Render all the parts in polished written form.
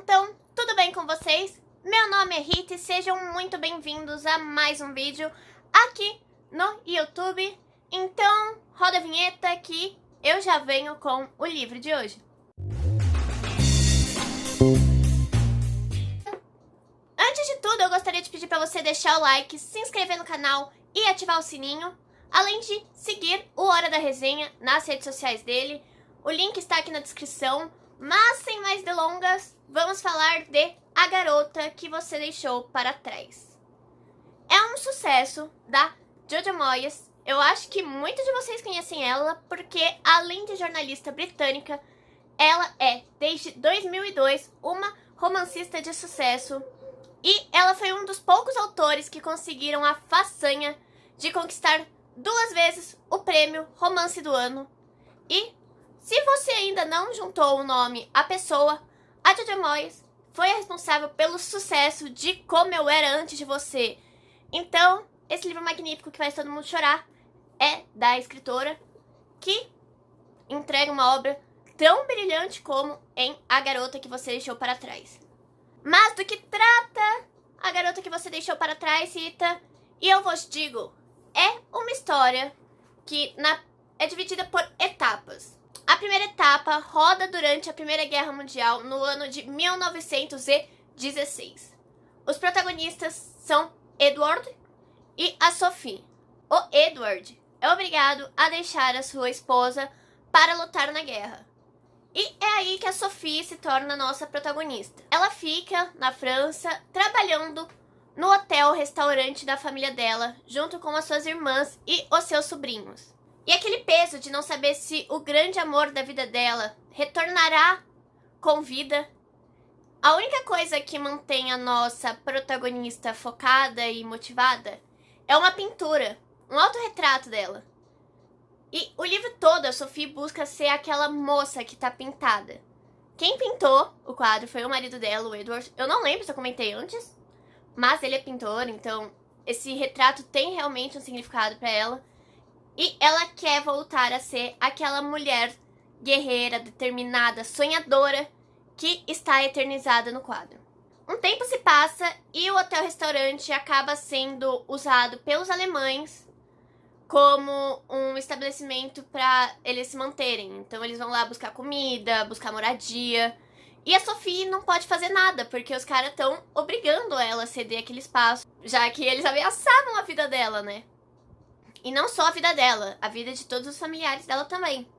Então, tudo bem com vocês? Meu nome é Rita e sejam muito bem-vindos a mais um vídeo aqui no YouTube. Então, roda a vinheta que eu já venho com o livro de hoje. Antes de tudo, eu gostaria de pedir para você deixar o like, se inscrever no canal e ativar o sininho, além de seguir o Hora da Resenha nas redes sociais dele. O link está aqui na descrição, mas sem mais delongas, vamos falar de A Garota que Você Deixou para Trás. É um sucesso da Jojo Moyes. Eu acho que muitos de vocês conhecem ela, porque além de jornalista britânica, ela é, desde 2002, uma romancista de sucesso. E ela foi um dos poucos autores que conseguiram a façanha de conquistar 2 vezes o prêmio Romance do Ano. E se você ainda não juntou o nome à pessoa, a Jojo Moyes foi a responsável pelo sucesso de Como Eu Era Antes de Você. Então, esse livro magnífico que faz todo mundo chorar é da escritora, que entrega uma obra tão brilhante como em A Garota que Você Deixou para Trás. Mas do que trata A Garota que Você Deixou para Trás, Rita? E eu vos digo, é uma história que é dividida por etapas. A primeira etapa roda durante a Primeira Guerra Mundial, no ano de 1916. Os protagonistas são Edward e a Sophie. O Edward é obrigado a deixar a sua esposa para lutar na guerra. E é aí que a Sophie se torna nossa protagonista. Ela fica na França trabalhando no hotel-restaurante da família dela, junto com as suas irmãs e os seus sobrinhos. E aquele peso de não saber se o grande amor da vida dela retornará com vida. A única coisa que mantém a nossa protagonista focada e motivada é uma pintura, um autorretrato dela. E o livro todo a Sophie busca ser aquela moça que tá pintada. Quem pintou o quadro foi o marido dela, o Edward. Eu não lembro se eu comentei antes, mas ele é pintor, então esse retrato tem realmente um significado pra ela. E ela quer voltar a ser aquela mulher guerreira, determinada, sonhadora que está eternizada no quadro. Um tempo se passa e o hotel-restaurante acaba sendo usado pelos alemães como um estabelecimento para eles se manterem. Então eles vão lá buscar comida, buscar moradia. E a Sophie não pode fazer nada, porque os caras estão obrigando ela a ceder aquele espaço, já que eles ameaçavam a vida dela, né? E não só a vida dela, a vida de todos os familiares dela também.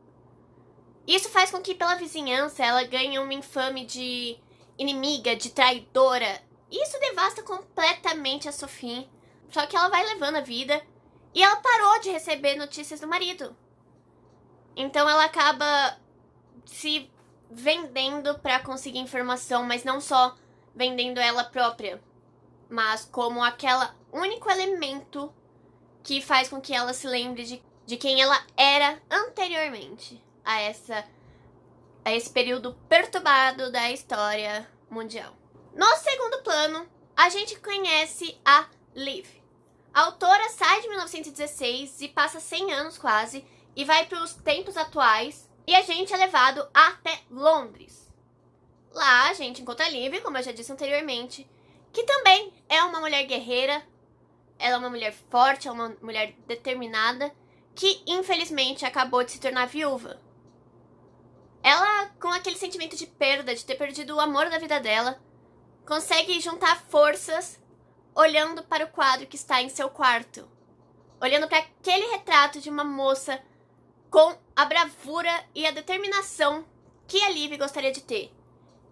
Isso faz com que pela vizinhança ela ganhe uma infame de inimiga, de traidora. E isso devasta completamente a Sophie. Só que ela vai levando a vida e ela parou de receber notícias do marido. Então ela acaba se vendendo para conseguir informação, mas não só vendendo ela própria, mas como aquela único elemento que faz com que ela se lembre de quem ela era anteriormente a esse período perturbado da história mundial. No segundo plano, a gente conhece a Liv. A autora sai de 1916 e passa 100 anos quase e vai para os tempos atuais, e a gente é levado até Londres. Lá a gente encontra a Liv, como eu já disse anteriormente, que também é uma mulher guerreira. Ela é uma mulher forte, é uma mulher determinada, que infelizmente acabou de se tornar viúva. Ela, com aquele sentimento de perda, de ter perdido o amor da vida dela, consegue juntar forças olhando para o quadro que está em seu quarto. Olhando para aquele retrato de uma moça com a bravura e a determinação que a Liv gostaria de ter.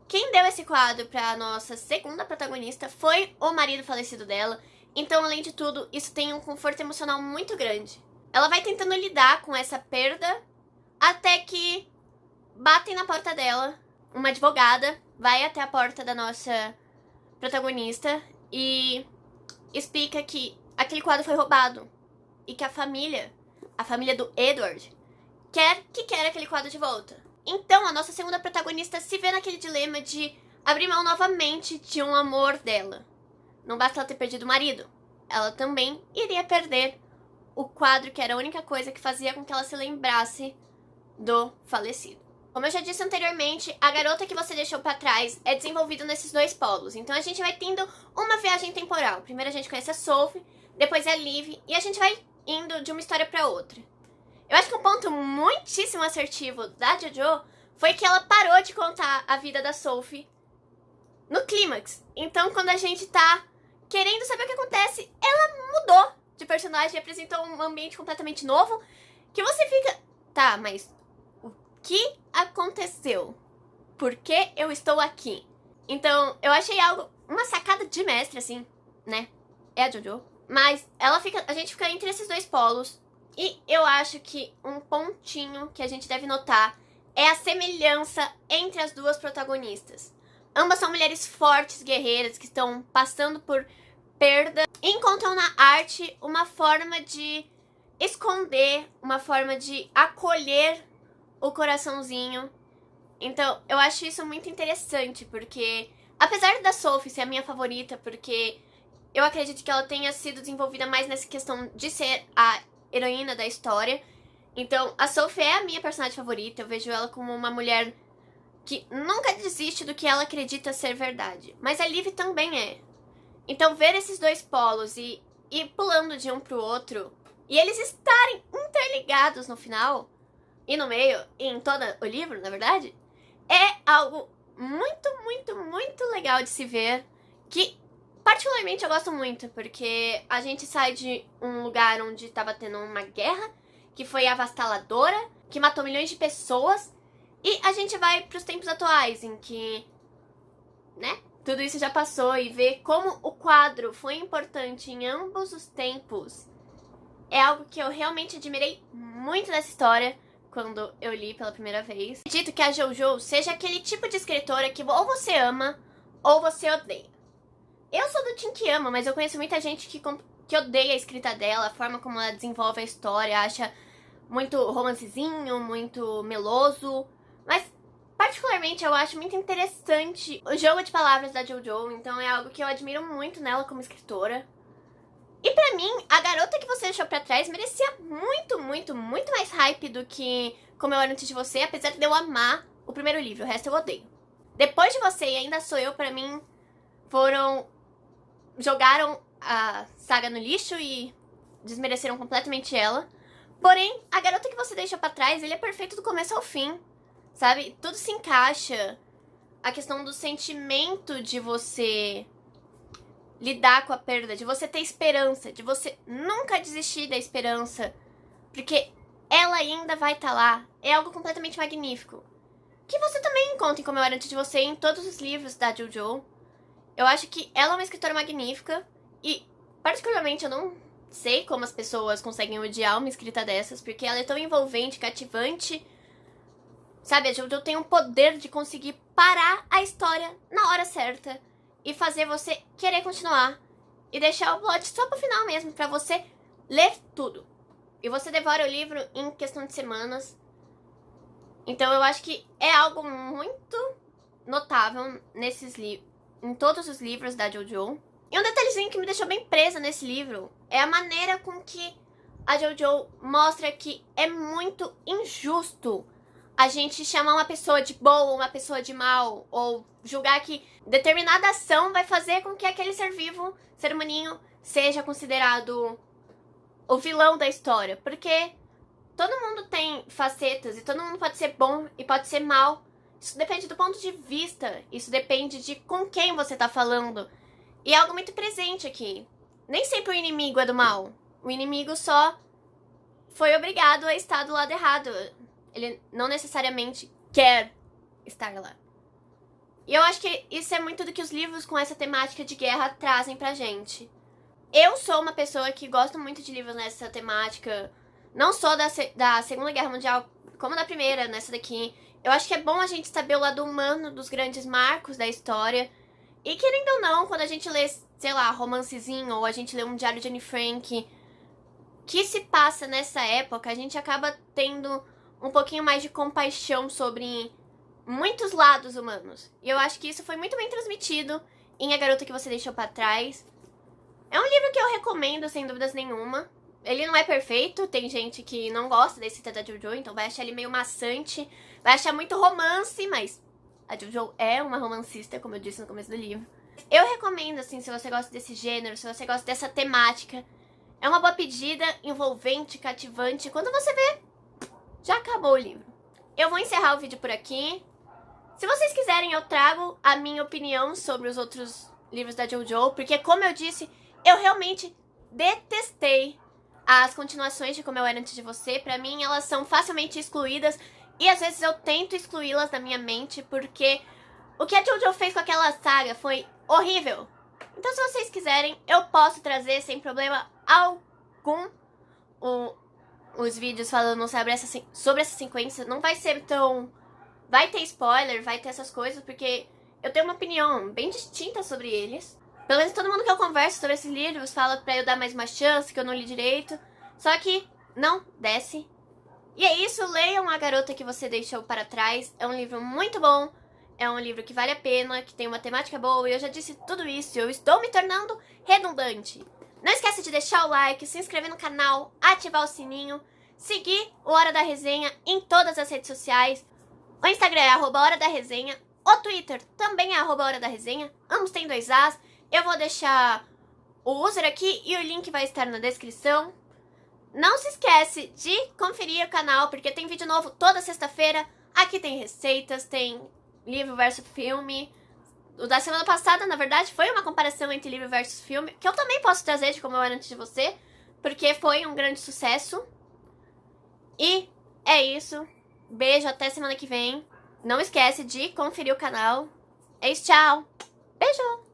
Quem deu esse quadro para a nossa segunda protagonista foi o marido falecido dela. Então, além de tudo, isso tem um conforto emocional muito grande. Ela vai tentando lidar com essa perda até que batem na porta dela. Uma advogada vai até a porta da nossa protagonista e explica que aquele quadro foi roubado e que a família do Edward, quer aquele quadro de volta. Então, a nossa segunda protagonista se vê naquele dilema de abrir mão novamente de um amor dela. Não basta ela ter perdido o marido, ela também iria perder o quadro que era a única coisa que fazia com que ela se lembrasse do falecido. Como eu já disse anteriormente, a garota que você deixou pra trás é desenvolvida nesses dois polos. Então a gente vai tendo uma viagem temporal. Primeiro a gente conhece a Sophie, depois a Liv, e a gente vai indo de uma história pra outra. Eu acho que um ponto muitíssimo assertivo da JoJo foi que ela parou de contar a vida da Sophie no clímax. Então quando a gente tá querendo saber o que acontece, ela mudou de personagem e apresentou um ambiente completamente novo, que você fica... Tá, mas o que aconteceu? Por que eu estou aqui? Então, eu achei uma sacada de mestre, assim, né? É a JoJo. Mas a gente fica entre esses dois polos. E eu acho que um pontinho que a gente deve notar é a semelhança entre as duas protagonistas. Ambas são mulheres fortes, guerreiras, que estão passando por perda e encontram na arte uma forma de esconder, uma forma de acolher o coraçãozinho. Então, eu acho isso muito interessante, porque apesar da Sophie ser a minha favorita, porque eu acredito que ela tenha sido desenvolvida mais nessa questão de ser a heroína da história. Então, a Sophie é a minha personagem favorita. Eu vejo ela como uma mulher que nunca desiste do que ela acredita ser verdade. Mas a Liv também é. Então, ver esses dois polos e ir pulando de um pro outro, e eles estarem interligados no final, e no meio, e em todo o livro, na verdade, é algo muito, muito, muito legal de se ver, que particularmente eu gosto muito, porque a gente sai de um lugar onde estava tendo uma guerra, que foi avassaladora, que matou milhões de pessoas, e a gente vai pros tempos atuais, em que, né, tudo isso já passou, e ver como o quadro foi importante em ambos os tempos é algo que eu realmente admirei muito nessa história quando eu li pela primeira vez. Acredito que a JoJo seja aquele tipo de escritora que ou você ama ou você odeia. Eu sou do time que ama, mas eu conheço muita gente que odeia a escrita dela, a forma como ela desenvolve a história, acha muito romancezinho, muito meloso. Mas, particularmente, eu acho muito interessante o jogo de palavras da JoJo, então é algo que eu admiro muito nela como escritora. E pra mim, a garota que você deixou pra trás merecia muito, muito, muito mais hype do que Como Eu Era Antes de Você, apesar de eu amar o primeiro livro, o resto eu odeio. Depois de Você e Ainda Sou Eu, pra mim, jogaram a saga no lixo e desmereceram completamente ela. Porém, a garota que você deixou pra trás, ele é perfeito do começo ao fim, sabe? Tudo se encaixa. A questão do sentimento de você lidar com a perda, de você ter esperança, de você nunca desistir da esperança, porque ela ainda vai estar lá, é algo completamente magnífico. Que você também encontra em Como Eu Era Antes de Você, em todos os livros da JoJo. Eu acho que ela é uma escritora magnífica e, particularmente, eu não sei como as pessoas conseguem odiar uma escrita dessas, porque ela é tão envolvente, cativante. Sabe, a JoJo tem um poder de conseguir parar a história na hora certa e fazer você querer continuar e deixar o plot só pro final mesmo, pra você ler tudo. E você devora o livro em questão de semanas. Então eu acho que é algo muito notável em todos os livros da JoJo. E um detalhezinho que me deixou bem presa nesse livro é a maneira com que a JoJo mostra que é muito injusto a gente chamar uma pessoa de boa ou uma pessoa de mal, ou julgar que determinada ação vai fazer com que aquele ser vivo, ser humaninho, seja considerado o vilão da história. Porque todo mundo tem facetas e todo mundo pode ser bom e pode ser mal. Isso depende do ponto de vista, isso depende de com quem você tá falando. E é algo muito presente aqui. Nem sempre o inimigo é do mal. O inimigo só foi obrigado a estar do lado errado. Ele não necessariamente quer estar lá. E eu acho que isso é muito do que os livros com essa temática de guerra trazem pra gente. Eu sou uma pessoa que gosta muito de livros nessa temática, não só da Segunda Guerra Mundial, como da Primeira, nessa daqui. Eu acho que é bom a gente saber o lado humano dos grandes marcos da história. E querendo ou não, quando a gente lê, sei lá, romancezinho, ou a gente lê um diário de Anne Frank, que se passa nessa época, a gente acaba tendo um pouquinho mais de compaixão sobre muitos lados humanos. E eu acho que isso foi muito bem transmitido em A Garota que Você Deixou pra Trás. É um livro que eu recomendo, sem dúvidas nenhuma. Ele não é perfeito, tem gente que não gosta desse da Jojo, então vai achar ele meio maçante, vai achar muito romance, mas a Jojo é uma romancista, como eu disse no começo do livro. Eu recomendo, assim, se você gosta desse gênero, se você gosta dessa temática. É uma boa pedida, envolvente, cativante. Quando você vê, já acabou o livro. Eu vou encerrar o vídeo por aqui. Se vocês quiserem, eu trago a minha opinião sobre os outros livros da Jojo, porque, como eu disse, eu realmente detestei as continuações de Como Eu Era Antes de Você. Pra mim, elas são facilmente excluídas e às vezes eu tento excluí-las da minha mente, porque o que a Jojo fez com aquela saga foi horrível. Então, se vocês quiserem, eu posso trazer sem problema algum os vídeos falando sobre essa sequência. Não vai ser tão... Vai ter spoiler, vai ter essas coisas, porque eu tenho uma opinião bem distinta sobre eles. Pelo menos todo mundo que eu converso sobre esses livros fala pra eu dar mais uma chance, que eu não li direito. Só que não desce. E é isso, leiam A Garota que Você Deixou para Trás. É um livro muito bom, é um livro que vale a pena, que tem uma temática boa. E eu já disse tudo isso, eu estou me tornando redundante. Não esqueça de deixar o like, se inscrever no canal, ativar o sininho, seguir o Hora da Resenha em todas as redes sociais. O Instagram é @HoraDaResenha, o Twitter também é @HoraDaResenha, ambos têm 2 As. Eu vou deixar o user aqui e o link vai estar na descrição. Não se esquece de conferir o canal, porque tem vídeo novo toda sexta-feira. Aqui tem receitas, tem livro versus filme. O da semana passada, na verdade, foi uma comparação entre livro versus filme, que eu também posso trazer de Como Eu Era Antes de Você, porque foi um grande sucesso. E é isso. Beijo, até semana que vem. Não esquece de conferir o canal. É isso, tchau. Beijo!